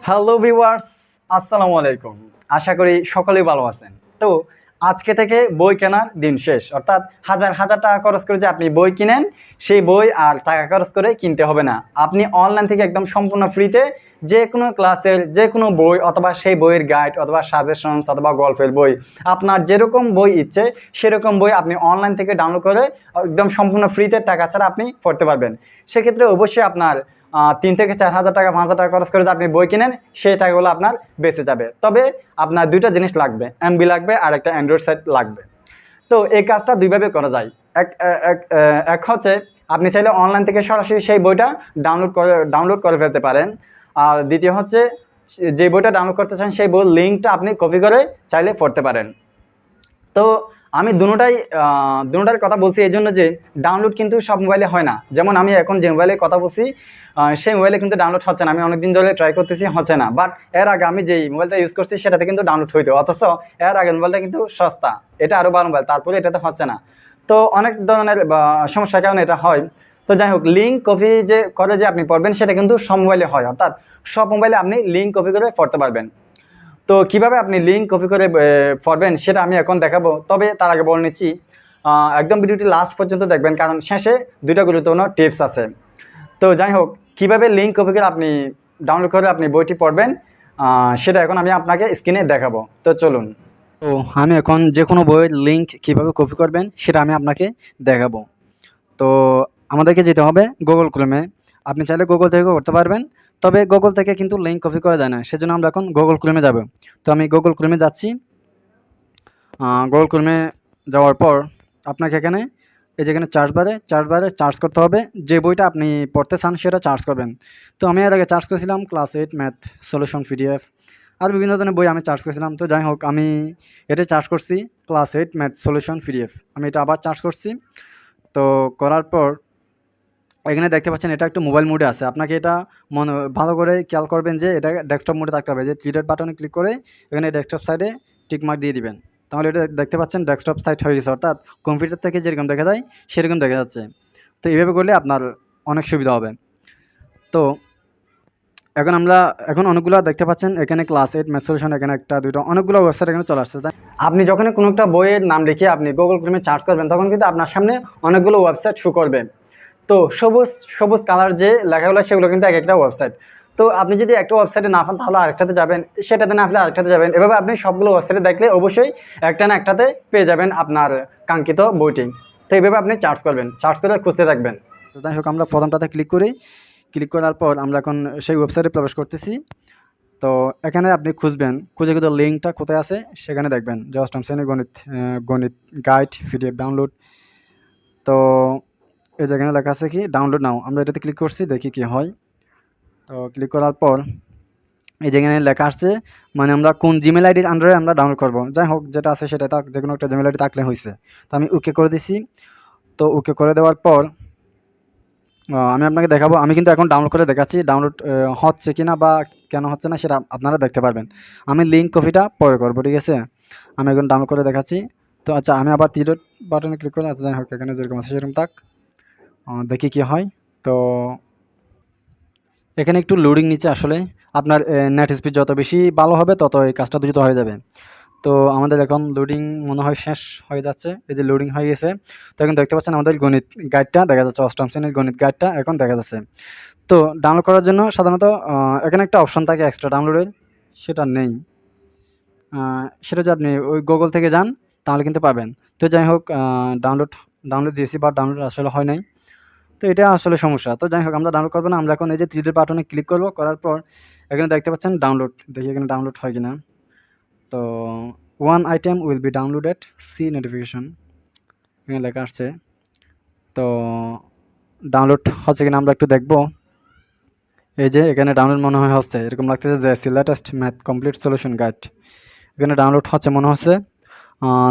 Hello viewers, আসসালামু আলাইকুম। আশা করি সকলেই ভালো আছেন। তো আজকে থেকে বই কেনার দিন শেষ, অর্থাৎ হাজার হাজার টাকা খরচ করে যে আপনি বই কিনেন, সেই বই আর টাকা খরচ করে কিনতে হবে না। আপনি অনলাইন থেকে একদম সম্পূর্ণ ফ্রিতে যে কোনো ক্লাসের যে কোনো বই অথবা সেই বইয়ের গাইড অথবা সাজেশনস অথবা গল্পের বই, আপনার যেরকম বই ইচ্ছে সেরকম বই আপনি অনলাইন থেকে ডাউনলোড করে একদম সম্পূর্ণ ফ্রিতে টাকা ছাড়া আপনি পড়তে পারবেন। সেক্ষেত্রে অবশ্যই আপনার 3 থেকে 4 হাজার টাকা 5,000 টাকা খরচ করে যে আপনি বই কিনেন, সেই টাকাগুলো আপনার বেঁচে যাবে। তবে আপনার দুইটা জিনিস লাগবে, এমবি লাগবে আর একটা অ্যান্ড্রয়েড সেট লাগবে। তো এই কাজটা দুইভাবে করা যায়। এক হচ্ছে আপনি চাইলে অনলাইন থেকে সরাসরি সেই বইটা ডাউনলোড করে ফেলতে পারেন। আর দ্বিতীয় হচ্ছে যে বইটা ডাউনলোড করতে চান সেই বইয়ের লিঙ্কটা আপনি কপি করে চাইলে পড়তে পারেন। তো আমি দুটোটার কথা বলছি এই জন্য যে ডাউনলোড কিন্তু সব মোবাইলে হয় না। যেমন আমি এখন যে মোবাইলে কথা বলছি সেই মোবাইলে কিন্তু ডাউনলোড হচ্ছে না। আমি অনেকদিন ধরে ট্রাই করতেছি, হচ্ছে না। বাট এর আগে আমি যেই মোবাইলটা ইউজ করছি সেটাতে কিন্তু ডাউনলোড হইতো, অথচ এর আগের মোবাইলটা কিন্তু সস্তা, এটা আরও ভালো মোবাইল, তারপরে এটাতে হচ্ছে না। তো অনেক ধরনের সমস্যার কারণে এটা হয়। তো যাই হোক, লিঙ্ক কপি যে করে যে আপনি পড়বেন সেটা কিন্তু সব মোবাইলে হয়, অর্থাৎ সব মোবাইলে আপনি লিঙ্ক কপি করে পড়তে পারবেন। তো কিভাবে আপনি লিঙ্ক কপি করে পড়বেন সেটা আমি এখন দেখাবো। তবে তার আগে বলে নিচ্ছি, একদম ভিডিওটি লাস্ট পর্যন্ত দেখবেন, কারণ শেষে দুইটা গুরুত্বপূর্ণ টিপস আছে। তো যাই হোক, কিভাবে লিঙ্ক কপি করে আপনি ডাউনলোড করে আপনি বইটি পড়বেন সেটা এখন আমি আপনাকে স্ক্রিনে দেখাবো। তো চলুন। তো আমি এখন যে কোনো বইয়ের লিঙ্ক কিভাবে কপি করবেন সেটা আমি আপনাকে দেখাবো। তো আমাদেরকে যেতে হবে গুগল ক্রোমে। আপনি চাইলে গুগল থেকে করতে পারবেন, তবে গুগল থেকে কিন্তু লিঙ্ক কপি করা যায় না, সেজন্য আমরা এখন গুগল ক্রোমে যাব। তো আমি গুগল ক্রোমে যাচ্ছি। গুগল ক্রোমে যাওয়ার পর আপনাকে এখানে এই যেখানে চার্জ বারে চার্জ করতে হবে, যে বইটা আপনি পড়তে চান সেটা চার্জ করবেন। তো আমি এর আগে চার্জ করেছিলাম ক্লাস 8 ম্যাথ সলিউশন পিডিএফ, আর বিভিন্ন ধরনের বই আমি চার্জ করেছিলাম। তো যাই হোক, আমি এটা চার্জ করছি ক্লাস 8 ম্যাথ সলিউশন পিডিএফ, আমি এটা আবার চার্জ করছি। তো করার পর এখানে দেখতে পাচ্ছেন এটা একটু মোবাইল মোডে আছে। আপনাকে এটা ভালো করে খেয়াল করবেন যে এটা ডেস্কটপ মোডে থাকতে হবে। যে থ্রি ডট বাটনে ক্লিক করে এখানে ডেস্কটপ সাইডে টিকমার্ক দিয়ে দিবেন, তাহলে এটা দেখতে পাচ্ছেন ডেস্কটপ সাইট হয়ে গেছে, অর্থাৎ কম্পিউটার থেকে যেরকম দেখা যায় সেরকম দেখা যাচ্ছে। তো এইভাবে করলে আপনার অনেক সুবিধা হবে। তো এখন অনেকগুলো দেখতে পাচ্ছেন এখানে ক্লাস 8 ম্যাথ সলিউশন, এখানে একটা দুটো অনেকগুলো ওয়েবসাইট এখানে চলে আসছে। আপনি যখন কোনো একটা বইয়ের নাম লিখে আপনি গুগল ক্রোমে সার্চ করবেন, তখন কিন্তু আপনার সামনে অনেকগুলো ওয়েবসাইট শো করবে। তো সবুজ সবুজ কালার যে লেখাগুলো সেগুলো কিন্তু এক একটা ওয়েবসাইট। তো আপনি যদি একটা ওয়েবসাইটে না পান তাহলে আরেকটাতে যাবেন, সেটাতে না পেলে আরেকটাতে যাবেন। এভাবে আপনি সবগুলো ওয়েবসাইটে দেখলে অবশ্যই একটা না একটাতে পেয়ে যাবেন আপনার কাঙ্ক্ষিত বইটি। তো এইভাবে আপনি চার্জ করবেন, চার্জ করে খুঁজতে থাকবেন। তো যাই হোক, আমরা প্রথমটাতে ক্লিক করার পর আমরা এখন সেই ওয়েবসাইটে প্রবেশ করতেছি। তো এখানে আপনি খুঁজে লিঙ্কটা কোথায় আছে সেখানে দেখবেন যে অষ্টম শ্রেণীর গণিত গাইড পিডিএফ ডাউনলোড। তো এই যেখানে লেখা আছে কি ডাউনলোড নাও, আমরা এটাতে ক্লিক করছি, দেখি কি হয়। তো ক্লিক করার পর এই যেখানে লেখা আসছে মানে আমরা কোন জিমেল আইডির আন্ডারে আমরা ডাউনলোড করব। যাই হোক, যেটা আছে সেটা যে কোনো একটা জিমেল আইডি থাকলে হয়েছে। তো আমি ওকে করে দিছি। তো ওকে করে দেওয়ার পর আমি আপনাকে দেখাবো। আমি কিন্তু এখন ডাউনলোড করে দেখাচ্ছি ডাউনলোড হচ্ছে কি না বা কেন হচ্ছে না সেটা আপনারা দেখতে পারবেন। আমি লিঙ্ক কপিটা পরে করবো, ঠিক আছে। আমি এখন ডাউনলোড করে দেখাচ্ছি। তো আচ্ছা, আমি আবার থ্রি ডট বাটনে ক্লিক করলে, আচ্ছা যাই হোক, এখানে যেরকম আছে সেরকম থাক, দেখি কি হয়। তো এখানে একটু লোডিং নিচ্ছে। আসলে আপনার নেট স্পিড যত বেশি ভালো হবে তত এই কাজটা দ্রুত হয়ে যাবে। তো আমাদের এখন লোডিং মনে হয় শেষ হয়ে যাচ্ছে। এই যে লোডিং হয়ে গেছে। তো এখন দেখতে পাচ্ছেন আমাদের গণিত গাইডটা দেখা যাচ্ছে, অষ্টম শ্রেণীর গণিত গাইডটা এখন দেখা যাচ্ছে। তো ডাউনলোড করার জন্য সাধারণত এখানে একটা অপশন থাকে এক্সট্রা ডাউনলোডের, সেটা নেই। সেটা যদি আপনি ওই গুগল থেকে যান তাহলে কিন্তু পাবেন। তো যাই হোক, ডাউনলোড দিয়েছি বা ডাউনলোড আসলে হয় নাই। তো এটা আসলে সমস্যা। তো যাই হোক, আমরা ডাউনলোড করবো না, আমরা এখন এই যে থ্রি ডট বাটনে ক্লিক করবো। করার পর এখানে দেখতে পাচ্ছেন ডাউনলোড, দেখি এখানে ডাউনলোড হয় কিনা। তো one item will be downloaded, see notification এখানে লেখা আসছে। তো ডাউনলোড হচ্ছে কিনা আমরা একটু দেখবো। এই যে এখানে ডাউনলোড মনে হয় হচ্ছে, এরকম লাগতেছে যে latest math complete solution guide, এখানে ডাউনলোড হচ্ছে মনে হচ্ছে।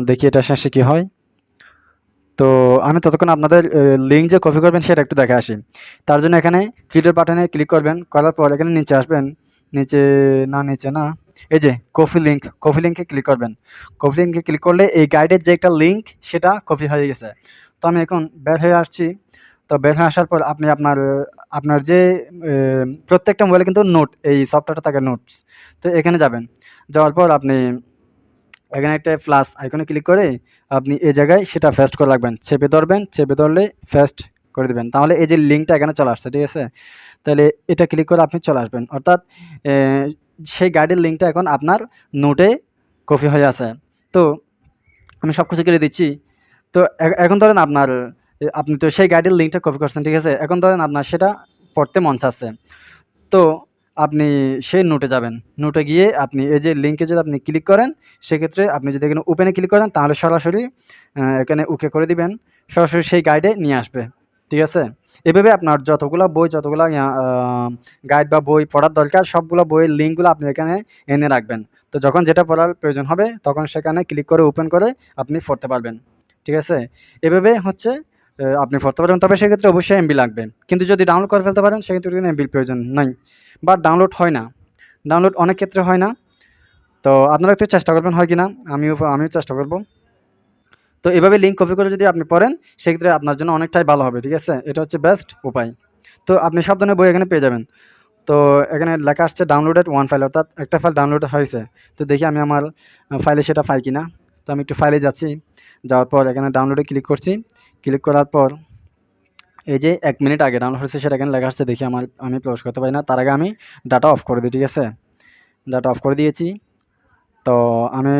দেখি এটা শেষে কি হয়। তো আমি ততক্ষণ আপনাদের লিঙ্ক যে কপি করবেন সেটা একটু দেখে আসি। তার জন্য এখানে থ্রি ডট বাটনে ক্লিক করবেন, করার পর এখানে নিচে আসবেন। নিচে না, এই যে কপি লিঙ্কে ক্লিক করবেন। কপি লিঙ্কে ক্লিক করলে এই গাইডের যে একটা লিঙ্ক সেটা কপি হয়ে গেছে। তো আমি এখন বের হয়ে আসছি। তো তো বের হয়ে আসার পর আপনি আপনার যে প্রত্যেকটা মোবাইলে কিন্তু নোট এই সফটওয়্যারটা থাকে নোটস। তো এখানে যাবেন, যাওয়ার পর আপনি এখানে একটা প্লাস আইকনে ক্লিক করে আপনি এই জায়গায় সেটা পেস্ট করে রাখবেন, চেপে ধরবেন, চেপে ধরলে পেস্ট করে দিবেন, তাহলে এই যে লিঙ্কটা এখানে চলে আসছে, ঠিক আছে? তাহলে এটা ক্লিক করে আপনি চলে আসবেন, অর্থাৎ সেই গাইডের লিঙ্কটা এখন আপনার নোটে কপি হয়ে আছে। তো আমি সব কিছু করে দিচ্ছি। তো এখন ধরেন আপনি তো সেই গাইডের লিঙ্কটা কপি করছেন, ঠিক আছে? এখন ধরেন আপনার সেটা পড়তে মন চাচ্ছে। তো আপনি সেই নোটে যাবেন। নোটে গিয়ে আপনি এই যে লিঙ্কে যদি আপনি ক্লিক করেন, সেক্ষেত্রে আপনি যদি এখানে ওপেনে ক্লিক করেন তাহলে সরাসরি এখানে ওকে করে দিবেন। সরাসরি সেই গাইডে নিয়ে আসবে। ঠিক আছে? এভাবে আপনার যতগুলা গাইড বা বই পড়ার দরকার সবগুলা বইয়ের লিঙ্কগুলো আপনি এখানে এনে রাখবেন। তো যখন যেটা পড়ার প্রয়োজন হবে তখন সেখানে ক্লিক করে ওপেন করে আপনি পড়তে পারবেন। ঠিক আছে? এভাবে হচ্ছে আপনি পড়তে পারবেন। তবে সেক্ষেত্রে অবশ্যই এমবি লাগবে। কিন্তু যদি ডাউনলোড করে ফেলতে পারেন সেক্ষেত্রে কিন্তু এমবির প্রয়োজন নাই। বাট ডাউনলোড হয় না। ডাউনলোড অনেক ক্ষেত্রে হয় না। তো আপনারা একটু চেষ্টা করবেন হয় কিনা। আমিও চেষ্টা করব। তো এভাবে লিঙ্ক কপি করে যদি আপনি পড়েন সেক্ষেত্রে আপনার জন্য অনেকটাই ভালো হবে। ঠিক আছে? এটা হচ্ছে বেস্ট উপায়। তো আপনি সব ধরনের বই এখানে পেয়ে যাবেন। তো এখানে লেখা আসছে ডাউনলোডেড ওয়ান ফাইল, অর্থাৎ একটা ফাইল ডাউনলোড হয়েছে। তো দেখি আমি আমার ফাইলে সেটা পাই কিনা। তো আমি একটু ফাইলে যাচ্ছি। যাওয়ার পর এখানে ডাউনলোডে ক্লিক করছি। ক্লিক করার পর এই যে 1 মিনিট আগে ডাউনলোড হয়েছে সেটা এখানে লেখা আসছে, দেখি আমি প্রবেশ করতে পারি না। তার আগে আমি ডাটা অফ করে দিই। ঠিক আছে? ডাটা অফ করে দিয়েছি। তো আমি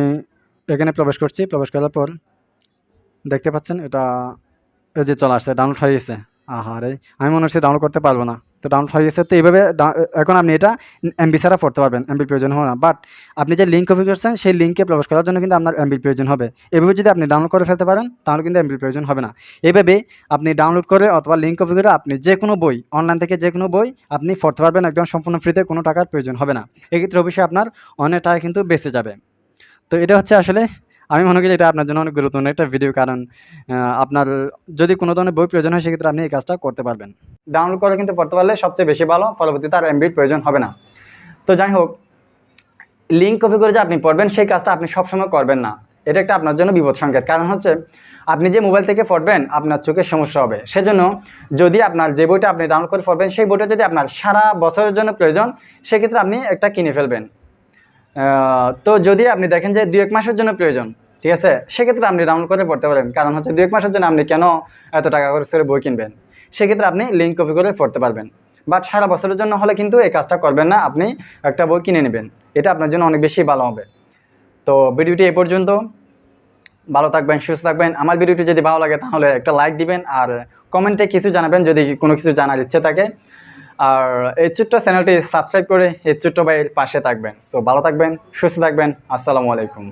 এখানে প্রবেশ করছি। প্রবেশ করার পর দেখতে পাচ্ছেন এটা এই যে চলে আসছে, ডাউনলোড হয়ে গেছে। আহারে! আমি মনে হচ্ছে ডাউনলোড করতে পারবো না। তো ডাউনলোড হয়ে গেছে। তো এইভাবে এখন আপনি এটা এমবি ছাড়া পড়তে পারবেন। এমবির প্রয়োজন হবে না। বাট আপনি যে লিঙ্ক কপি করছেন সেই লিঙ্কে প্রবেশ করার জন্য কিন্তু আপনার এমবির প্রয়োজন হবে। এভাবে যদি আপনি ডাউনলোড করে ফেলতে পারেন তাহলে কিন্তু এমবির প্রয়োজন হবে না। এভাবে আপনি ডাউনলোড করে অথবা লিঙ্ক কপি করে আপনি যেকোনো বই অনলাইন থেকে যেকোনো বই আপনি পড়তে পারবেন একদম সম্পূর্ণ ফ্রিতে, কোনো টাকার প্রয়োজন হবে না। এক্ষেত্রে অবশ্যই আপনার অনেক টাকা কিন্তু বেঁচে যাবে। তো এটা হচ্ছে আসলে আমি মনে করি এটা আপনার জন্য অনেক গুরুত্বপূর্ণ একটা ভিডিও, কারণ আপনার যদি কোনো ধরনের বই প্রয়োজন হয় সেক্ষেত্রে আপনি এই কাজটা করতে পারবেন। ডাউনলোড করে কিন্তু পড়তে পারলে সবচেয়ে বেশি ভালো, পরবর্তীতে আর এমবির প্রয়োজন হবে না। তো যাই হোক, লিঙ্ক কপি করে যে আপনি পড়বেন সেই কাজটা আপনি সবসময় করবেন না। এটা একটা আপনার জন্য বিপদ সংকেত। কারণ হচ্ছে আপনি যে মোবাইল থেকে পড়বেন আপনার চোখের সমস্যা হবে। সেজন্য যদি আপনার যে বইটা আপনি ডাউনলোড করে পড়বেন সেই বইটা যদি আপনার সারা বছরের জন্য প্রয়োজন সেক্ষেত্রে আপনি একটা কিনে ফেলবেন। তো যদি আপনি দেখেন যে 2-1 মাসের জন্য প্রয়োজন, ঠিক আছে, সেক্ষেত্রে আপনি ডাউনলোড করে পড়তে পারেন। কারণ হচ্ছে 2-1 মাসের জন্য আপনি কেন এত টাকা খরচ করে বই কিনবেন? সেক্ষেত্রে আপনি লিঙ্ক কপি করে পড়তে পারবেন। বাট সারা বছরের জন্য হলে কিন্তু এই কাজটা করবেন না, আপনি একটা বই কিনে নেবেন। এটা আপনার জন্য অনেক বেশি ভালো হবে। তো ভিডিওটি এই পর্যন্ত। ভালো থাকবেন, সুস্থ থাকবেন। আমার ভিডিওটি যদি ভালো লাগে তাহলে একটা লাইক দিবেন আর কমেন্টে কিছু জানাবেন যদি কোনো কিছু জানার ইচ্ছে থাকে। আর এই ছোট্ট চ্যানেলটি সাবস্ক্রাইব করে এই ছোট্ট ভাইয়ের পাশে থাকবেন। সো ভালো থাকবেন, সুস্থ থাকবেন। আসসালামু আলাইকুম।